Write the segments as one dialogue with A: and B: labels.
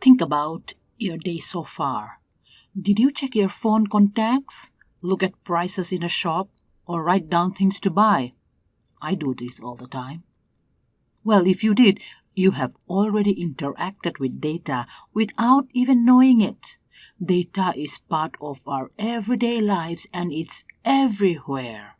A: Think about your day so far. Did you check your phone contacts, look at prices in a shop, or write down things to buy? I do this all the time. Well, if you did, you have already interacted with data without even knowing it. Data is part of our everyday lives and it's everywhere.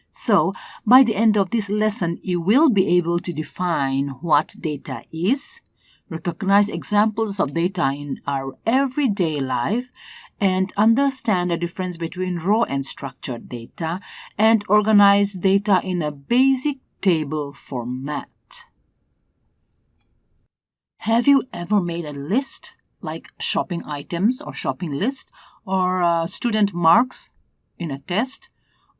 A: So, by the end of this lesson, you will be able to define what data is, recognize examples of data in our everyday life, and understand the difference between raw and structured data, and organize data in a basic table format. Have you ever made a list, like shopping items or shopping list, or student marks in a test,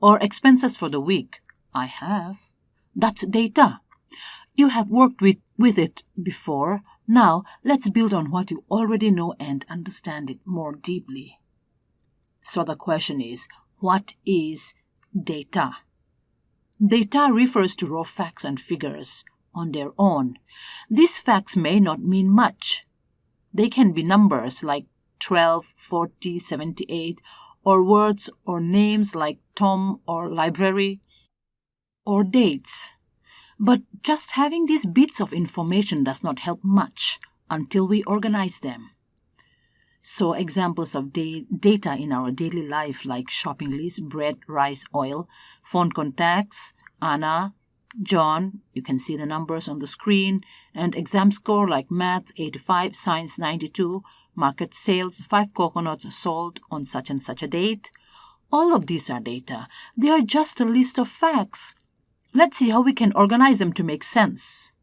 A: or expenses for the week? I have. That's data. You have worked with it before. Now, let's build on what you already know and understand it more deeply. So the question is, what is data? Data refers to raw facts and figures on their own. These facts may not mean much. They can be numbers like 12, 40, 78, or words or names like Tom or library, or dates. But just having these bits of information does not help much until we organize them. So examples of data in our daily life like shopping list, bread, rice, oil, phone contacts, Anna, John, you can see the numbers on the screen, and exam score like math 85, science 92, market sales 5 coconuts sold on such and such a date. All of these are data. They are just a list of facts. Let's see how we can organize them to make sense.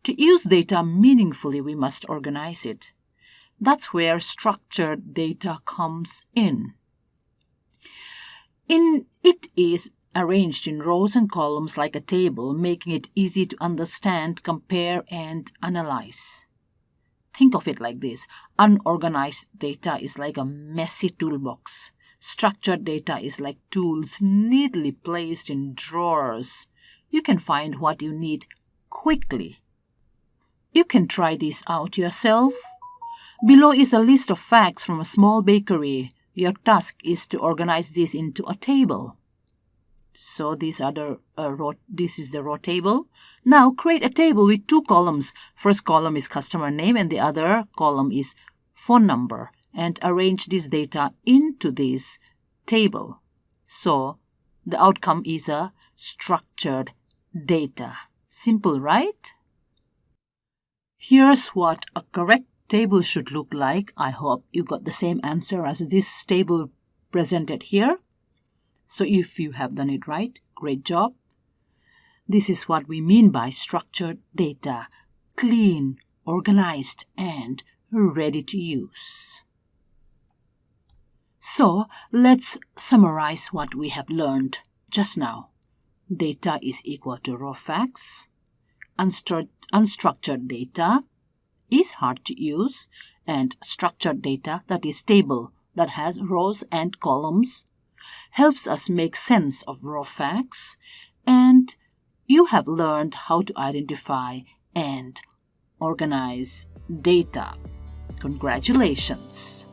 A: To use data meaningfully, we must organize it. That's where structured data comes in. It is arranged in rows and columns like a table, making it easy to understand, compare, and analyze. Think of it like this. Unorganized data is like a messy toolbox. Structured data is like tools neatly placed in drawers. You can find what you need quickly. You can try this out yourself. Below is a list of facts from a small bakery. Your task is to organize this into a table. So this is the row table. Now create a table with 2 columns. First column is customer name and the other column is phone number. And arrange this data into this table. So the outcome is a structured data. Simple, right? Here's what a correct table should look like. I hope you got the same answer as this table presented here. So if you have done it right, great job. This is what we mean by structured data. Clean, organized, and ready to use. So let's summarize what we have learned just now. Data is equal to raw facts. Unstructured data is hard to use, and structured data, that is table that has rows and columns, helps us make sense of raw facts, and you have learned how to identify and organize data. Congratulations!